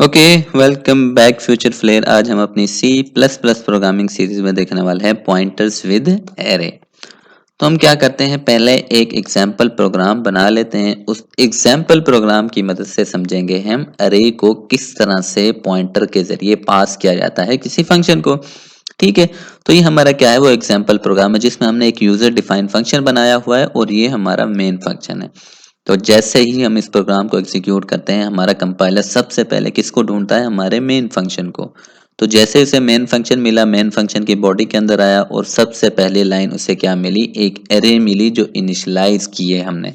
Okay, welcome back Future Flair. आज हम अपनी C plus plus programming series में देखने वाले हैं पॉइंटर्स विद एरे। तो हम क्या करते हैं, पहले एक एग्जाम्पल प्रोग्राम बना लेते हैं। उस एग्जाम्पल प्रोग्राम की मदद से समझेंगे हम अरे को किस तरह से पॉइंटर के जरिए पास किया जाता है किसी फंक्शन को। ठीक है, तो ये हमारा क्या है, वो एग्जाम्पल प्रोग्राम है जिसमें हमने एक यूजर डिफाइंड फंक्शन बनाया हुआ है और ये हमारा मेन फंक्शन है। तो जैसे ही हम इस प्रोग्राम को एग्जीक्यूट करते हैं, हमारा कंपाइलर सबसे पहले किसको ढूंढता है, हमारे मेन फंक्शन को। तो जैसे उसे मेन फंक्शन मिला, मेन फंक्शन की बॉडी के अंदर आया और सबसे पहली लाइन उसे क्या मिली, एक एरे मिली जो इनिशियलाइज की है हमने।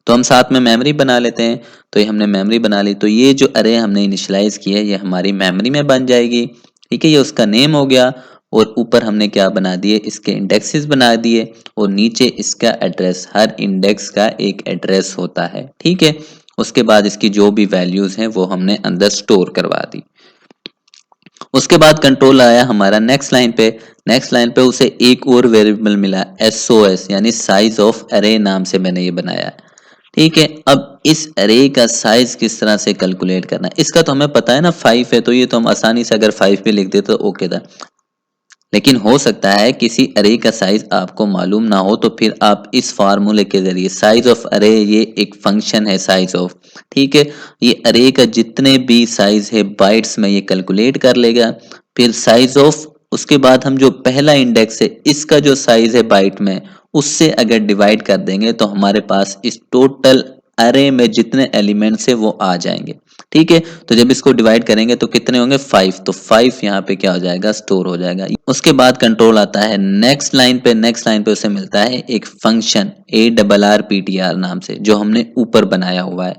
तो हम साथ में मेमोरी बना लेते हैं। तो ये हमने मेमोरी बना ली, तो ये जो अरे हमने इनिशियलाइज की है ये हमारी मेमोरी में बन जाएगी। ठीक है, ये उसका नेम हो गया और ऊपर हमने क्या बना दिए, इसके इंडेक्सेस बना दिए और नीचे इसका एड्रेस, हर इंडेक्स का एक एड्रेस होता है। ठीक है, उसके बाद इसकी जो भी वैल्यूज हैं वो हमने अंदर स्टोर करवा दी। उसके बाद कंट्रोल आया हमारा नेक्स्ट लाइन पे। नेक्स्ट लाइन पे उसे एक और वेरिएबल मिला एसओएस, यानी साइज ऑफ अरे नाम से मैंने ये बनाया है। ठीक है, अब इस अरे का साइज किस तरह से कैलकुलेट करना है, इसका तो हमें पता है ना, 5 है, तो ये तो हम आसानी से अगर 5 पे लिख देते तो ओके था। लेकिन हो सकता है किसी अरे का साइज आपको मालूम ना हो, तो फिर आप इस फार्मूले के जरिए, साइज ऑफ अरे ये एक फंक्शन है साइज ऑफ। ठीक है, ये अरे का जितने भी साइज है बाइट्स में ये कैलकुलेट कर लेगा। फिर साइज ऑफ, उसके बाद हम जो पहला इंडेक्स है इसका जो साइज है बाइट में, उससे अगर डिवाइड कर देंगे तो हमारे पास इस टोटल अरे में जितने एलिमेंट्स है वो आ जाएंगे। ठीक है, तो जब इसको डिवाइड करेंगे तो कितने होंगे, 5। तो 5 यहाँ पे क्या हो जाएगा, स्टोर हो जाएगा। उसके बाद कंट्रोल आता है नेक्स्ट लाइन पे। नेक्स्ट लाइन पे उसे मिलता है एक फंक्शन ARRPTR नाम से जो हमने ऊपर बनाया हुआ है।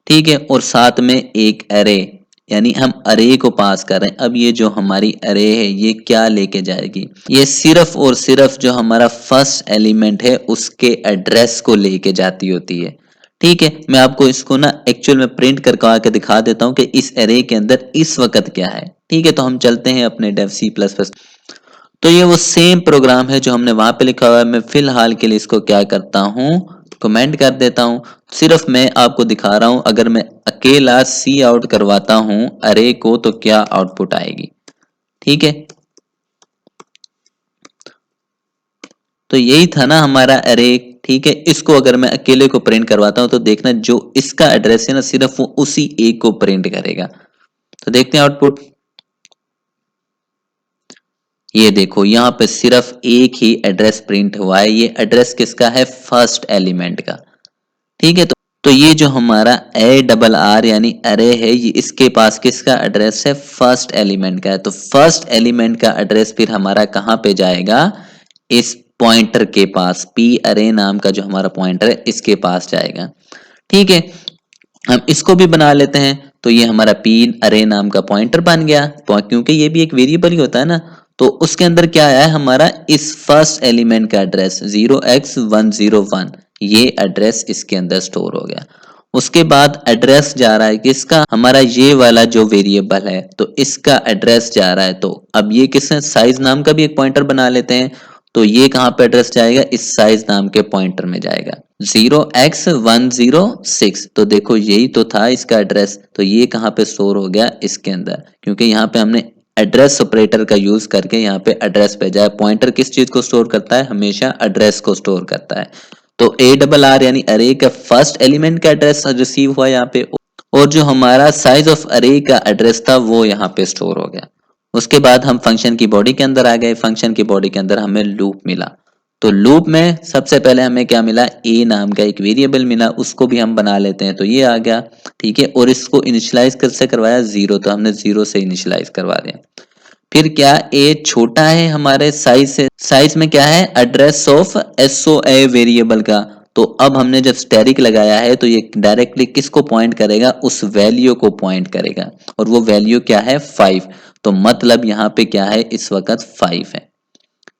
ठीक है, और साथ में एक अरे, यानी हम अरे को पास कर रहे हैं। अब ये जो हमारी अरे है ये क्या लेके जाएगी, ये सिर्फ और सिर्फ जो हमारा फर्स्ट एलिमेंट है उसके एड्रेस को लेके जाती होती है। ठीक है, मैं आपको इसको ना एक्चुअल में प्रिंट करवा के दिखा देता हूँ कि इस एरे के अंदर इस वक्त क्या है। ठीक है, तो हम चलते हैं अपने डेव सी प्लस प्लस। तो ये वो सेम प्रोग्राम है जो हमने वहां पे लिखा हुआ है। मैं फिलहाल के लिए इसको क्या करता हूँ, कमेंट कर देता हूँ। सिर्फ मैं आपको दिखा रहा हूँ, अगर मैं अकेला सी आउट करवाता हूँ अरे को तो क्या आउटपुट आएगी। ठीक है, तो यही था ना हमारा अरे। ठीक है, इसको अगर मैं अकेले को प्रिंट करवाता हूं तो देखना जो इसका एड्रेस है ना, सिर्फ वो उसी एक को प्रिंट करेगा। तो देखते हैं आउटपुट। ये देखो यहाँ पे सिर्फ एक ही एड्रेस प्रिंट हुआ है, ये एड्रेस किसका है, फर्स्ट एलिमेंट का। ठीक है, तो ये जो हमारा ARR यानी अरे है, ये इसके पास किसका एड्रेस है, फर्स्ट एलिमेंट का है। तो फर्स्ट एलिमेंट का एड्रेस फिर हमारा कहाँ पे जाएगा, इस पॉइंटर के पास, पी अरे नाम का जो हमारा पॉइंटर है इसके पास जाएगा। ठीक है, हम इसको भी बना लेते हैं। तो ये हमारा पी अरे नाम का पॉइंटर बन गया, क्योंकि ये भी एक वेरिएबल ही होता है ना। तो उसके अंदर क्या आया है, हमारा इस फर्स्ट एलिमेंट का एड्रेस 0x101, ये एड्रेस इसके अंदर स्टोर हो गया। उसके बाद एड्रेस जा रहा है किसका, हमारा ये वाला जो वेरिएबल है, तो इसका एड्रेस जा रहा है। तो अब ये किसने, साइज नाम का भी एक पॉइंटर बना लेते हैं। तो ये कहाँ पे एड्रेस जाएगा, इस साइज नाम के पॉइंटर में जाएगा 0x106। तो देखो यही तो था इसका एड्रेस, तो ये कहाँ पे स्टोर हो गया, इसके अंदर, क्योंकि यहाँ पे हमने एड्रेस ऑपरेटर का यूज करके यहाँ पे एड्रेस भेजा है। पॉइंटर किस चीज को स्टोर करता है, हमेशा एड्रेस को स्टोर करता है। तो ARR यानी अरे का फर्स्ट एलिमेंट का एड्रेस रिसीव हुआ यहाँ पे, और जो हमारा साइज ऑफ अरे का एड्रेस था वो यहाँ पे स्टोर हो गया। उसके बाद हम फंक्शन की बॉडी के अंदर आ गए। फंक्शन की बॉडी के अंदर हमें लूप मिला। तो लूप में सबसे पहले हमें क्या मिला, ए नाम का एक वेरिएबल मिला, उसको भी हम बना लेते हैं। तो ये आ गया। ठीक है, और इसको इनिशियलाइज कैसे करवाया, 0, तो हमने 0 से इनिशियलाइज करवा दिया। फिर क्या, ए छोटा है हमारे साइज से, साइज में क्या है, एड्रेस ऑफ SOA वेरिएबल का। तो अब हमने जब स्टैटिक लगाया है तो ये डायरेक्टली किसको पॉइंट करेगा, उस वैल्यू को पॉइंट करेगा, और वो वैल्यू क्या है, 5। तो मतलब यहाँ पे क्या है, इस वक्त 5 है।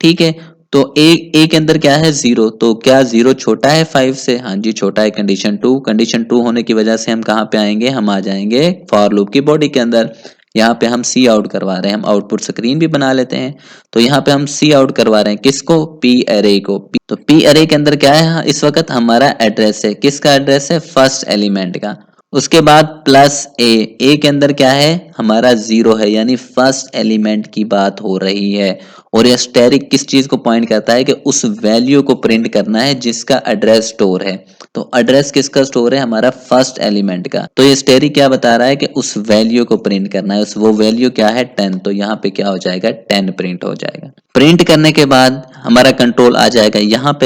ठीक है, तो ए के अंदर क्या है, 0, तो क्या 0 छोटा है 5 से, हाँ जी छोटा है। कंडीशन 2 होने की वजह से हम कहाँ पे आएंगे, हम आ जाएंगे फॉर लूप की बॉडी के अंदर। यहाँ पे हम सी आउट करवा रहे हैं, हम आउटपुट स्क्रीन भी बना लेते हैं। तो यहाँ पे हम सी आउट करवा रहे हैं किसको, पी अरे को। तो पी अरे के अंदर क्या है, इस वक्त हमारा एड्रेस है, किसका एड्रेस है, फर्स्ट एलिमेंट का। उसके बाद प्लस ए के अंदर क्या है हमारा 0 है, यानी फर्स्ट एलिमेंट की बात हो रही है। और ये स्टेरिक किस चीज को पॉइंट करता है कि उस वैल्यू को प्रिंट करना है जिसका एड्रेस स्टोर है। तो एड्रेस किसका स्टोर है, हमारा फर्स्ट एलिमेंट का। तो ये स्टेरिक क्या बता रहा है कि उस वैल्यू को प्रिंट करना है, उस वो वैल्यू क्या है 10। तो यहाँ पे क्या हो जाएगा 10 प्रिंट हो जाएगा। प्रिंट करने के बाद हमारा कंट्रोल आ जाएगा यहाँ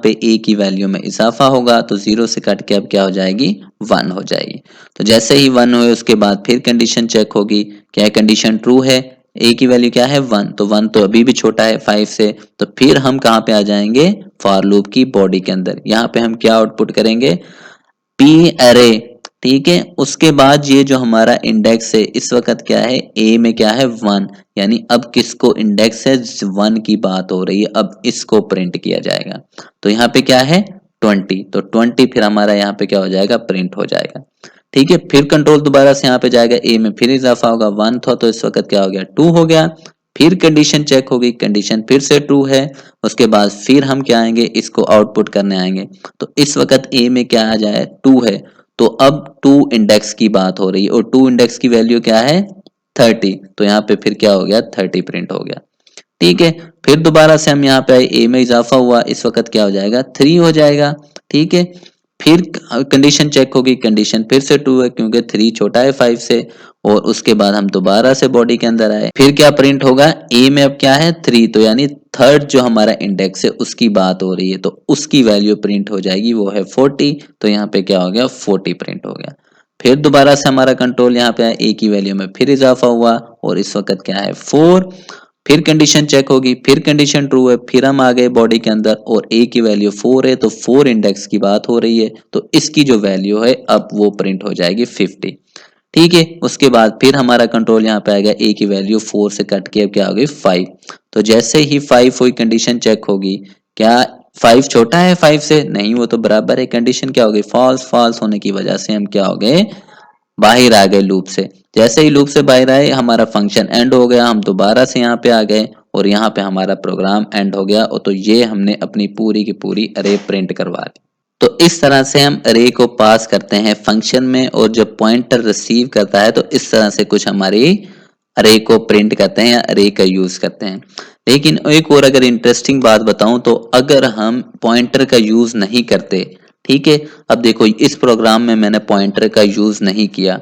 पे ए की वैल्यू में इजाफा होगा, तो 0 से कट के अब क्या हो जाएगी 1 हो जाएगी। तो जैसे ही 1 हुए उसके बाद फिर कंडीशन चेक होगी, क्या कंडीशन ट्रू है, ए की वैल्यू क्या है 1, तो 1 तो अभी भी छोटा है 5 से। तो फिर हम कहाँ पे आ जाएंगे फॉर लूप की बॉडी के अंदर, यहाँ पे हम क्या आउटपुट करेंगे पी अरे। ठीक है, उसके बाद ये जो हमारा इंडेक्स है इस वक्त क्या है ए में क्या है 1, यानी अब किसको इंडेक्स है 1 की बात हो रही है, अब इसको प्रिंट किया जाएगा। तो यहाँ पे क्या है 20, तो 20 फिर हमारा यहाँ पे क्या हो जाएगा प्रिंट हो जाएगा। ठीक है, फिर कंट्रोल दोबारा से यहाँ पे जाएगा, ए में फिर इजाफा होगा 1 था तो इस वक्त क्या हो गया 2 हो गया। फिर कंडीशन चेक होगी, कंडीशन फिर से ट्रू है, उसके बाद फिर हम क्या आएंगे इसको आउटपुट करने आएंगे। तो इस वक्त ए में क्या आ जाए 2 है, तो अब 2 इंडेक्स की बात हो रही है और 2 इंडेक्स की वैल्यू क्या है 30, तो यहाँ पे फिर क्या हो गया 30 प्रिंट हो गया। ठीक है, फिर दोबारा से हम यहाँ पे आए, ए में इजाफा हुआ, इस वक्त क्या हो जाएगा 3 हो जाएगा। ठीक है, फिर कंडीशन चेक होगी, कंडीशन फिर से 2 है क्योंकि 3 छोटा है 5 से। और उसके बाद हम दोबारा से बॉडी के अंदर आए, फिर क्या प्रिंट होगा ए में अब क्या है 3, तो यानी थर्ड जो हमारा इंडेक्स है उसकी बात हो रही है, तो उसकी वैल्यू प्रिंट हो जाएगी, वो है 40। तो यहाँ पे क्या हो गया 40 प्रिंट हो गया। फिर दोबारा से हमारा कंट्रोल यहाँ पे है, ए की वैल्यू में फिर इजाफा हुआ और इस वक्त क्या है 4। फिर कंडीशन चेक होगी, फिर कंडीशन ट्रू है, फिर हम आ गए बॉडी के अंदर और ए की वैल्यू 4 है, तो 4 इंडेक्स की बात हो रही है, तो इसकी जो वैल्यू है अब वो प्रिंट हो जाएगी 50। ठीक है, उसके बाद फिर हमारा कंट्रोल यहाँ पे आएगा, ए की वैल्यू 4 से कट के अब क्या होगी 5। तो जैसे ही 5 हुई कंडीशन चेक होगी, क्या 5 छोटा है 5 से, नहीं वो तो बराबर है। कंडीशन क्या होगी फॉल्स, फॉल्स होने की वजह से हम क्या हो गए बाहर आ गए लूप से। जैसे ही लूप से बाहर आए हमारा फंक्शन एंड हो गया, हम दोबारा से यहाँ पे आ गए और यहाँ पे हमारा प्रोग्राम एंड हो गया। और तो ये हमने अपनी पूरी की पूरी अरे प्रिंट करवा दी। तो इस तरह से हम अरे को पास करते हैं फंक्शन में, और जब पॉइंटर रिसीव करता है तो इस तरह से कुछ हमारी अरे को प्रिंट करते हैं या अरे का यूज करते हैं। लेकिन एक और अगर इंटरेस्टिंग बात बताऊं, तो अगर हम पॉइंटर का यूज नहीं करते, ठीक है, अब देखो इस प्रोग्राम में मैंने पॉइंटर का यूज नहीं किया,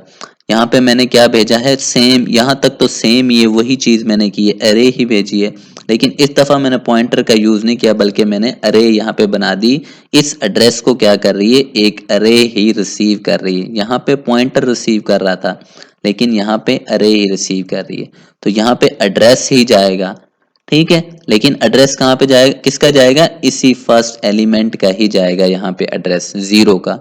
यहाँ पे मैंने क्या भेजा है सेम, यहाँ तक तो सेम ये वही चीज मैंने की है अरे ही भेजी है। लेकिन इस दफा मैंने पॉइंटर का यूज नहीं किया, बल्कि मैंने अरे यहाँ पे बना दी। इस एड्रेस को क्या कर रही है एक अरे ही रिसीव कर रही है, यहाँ पे पॉइंटर रिसीव कर रहा था लेकिन यहाँ पे अरे ही रिसीव कर रही है, तो यहाँ पे एड्रेस ही जाएगा। ठीक है, लेकिन एड्रेस कहाँ पे जाएगा, किसका जाएगा, इसी फर्स्ट एलिमेंट का ही जाएगा यहाँ पे एड्रेस 0 का।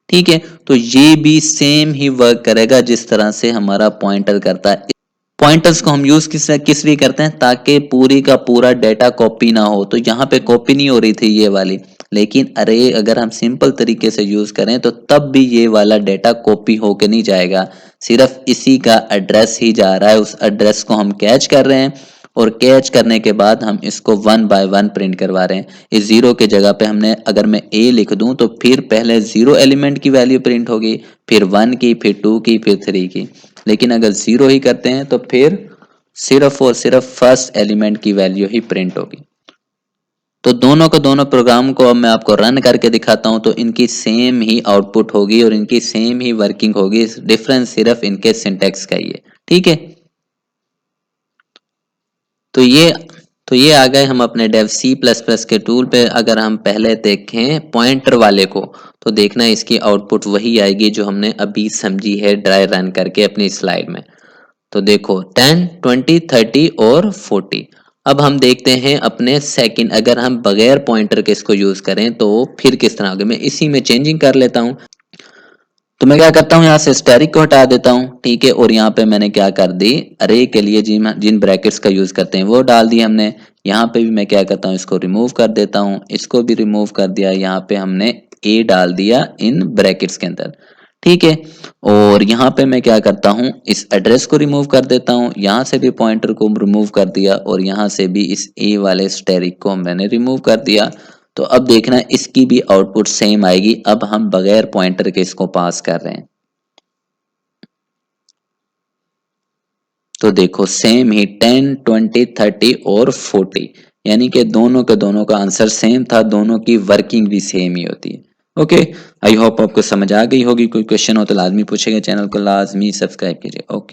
ठीक है, तो ये भी सेम ही वर्क करेगा जिस तरह से हमारा पॉइंटर करता है। पॉइंटर्स को हम यूज किस लिए करते हैं, ताकि पूरी का पूरा डेटा कॉपी ना हो। तो यहाँ पे कॉपी नहीं हो रही थी ये वाली, लेकिन अरे अगर हम सिंपल तरीके से यूज करें तो तब भी ये वाला डेटा कॉपी होके नहीं जाएगा, सिर्फ इसी का एड्रेस ही जा रहा है, उस एड्रेस को हम कैच कर रहे हैं और कैच करने के बाद हम इसको 1 बाय 1 प्रिंट करवा रहे हैं। इस 0 के जगह पे हमने अगर मैं a लिख दूं तो फिर पहले 0 एलिमेंट की वैल्यू प्रिंट होगी, फिर 1 की, फिर 2 की, फिर 3 की। लेकिन अगर 0 ही करते हैं तो फिर सिर्फ और सिर्फ फर्स्ट एलिमेंट की वैल्यू ही प्रिंट होगी। तो दोनों को दोनों प्रोग्राम को अब मैं आपको रन करके दिखाता हूं, तो इनकी सेम ही आउटपुट होगी और इनकी सेम ही वर्किंग होगी, डिफरेंस सिर्फ इनके सिंटेक्स का ही है। ठीक है, तो ये आ गए हम अपने डेव सी प्लस प्लस के टूल पे। अगर हम पहले देखें पॉइंटर वाले को, तो देखना इसकी आउटपुट वही आएगी जो हमने अभी समझी है ड्राई रन करके अपनी स्लाइड में। तो देखो 10, 20, 30 और 40। अब हम देखते हैं अपने सेकंड, अगर हम बगैर पॉइंटर के इसको यूज करें तो फिर किस तरह होगा। मैं इसी में चेंजिंग कर लेता हूं, तो मैं क्या करता हूँ यहाँ से स्टैरिक को हटा देता हूँ। ठीक है, और यहाँ पे मैंने क्या कर दी अरे के लिए जिन जिन ब्रैकेट्स का यूज करते हैं वो डाल दी हमने। यहाँ पे भी मैं क्या करता हूँ इसको रिमूव कर देता हूँ, इसको भी रिमूव कर दिया, यहाँ पे हमने ए डाल दिया इन ब्रैकेट्स के अंदर। ठीक है, और यहाँ पे मैं क्या करता हूँ इस एड्रेस को रिमूव कर देता हूँ, यहाँ से भी पॉइंटर को रिमूव कर दिया और यहाँ से भी इस ए वाले स्टैरिक को मैंने रिमूव कर दिया। तो अब देखना इसकी भी आउटपुट सेम आएगी, अब हम बगैर पॉइंटर के इसको पास कर रहे हैं। तो देखो सेम ही 10, 20, 30 और 40 यानी कि दोनों के दोनों का आंसर सेम था, दोनों की वर्किंग भी सेम ही होती है। ओके, आई होप आपको समझ आ गई होगी। कोई क्वेश्चन हो तो लाजमी पूछेगा, चैनल को लाजमी सब्सक्राइब कीजिए। ओके।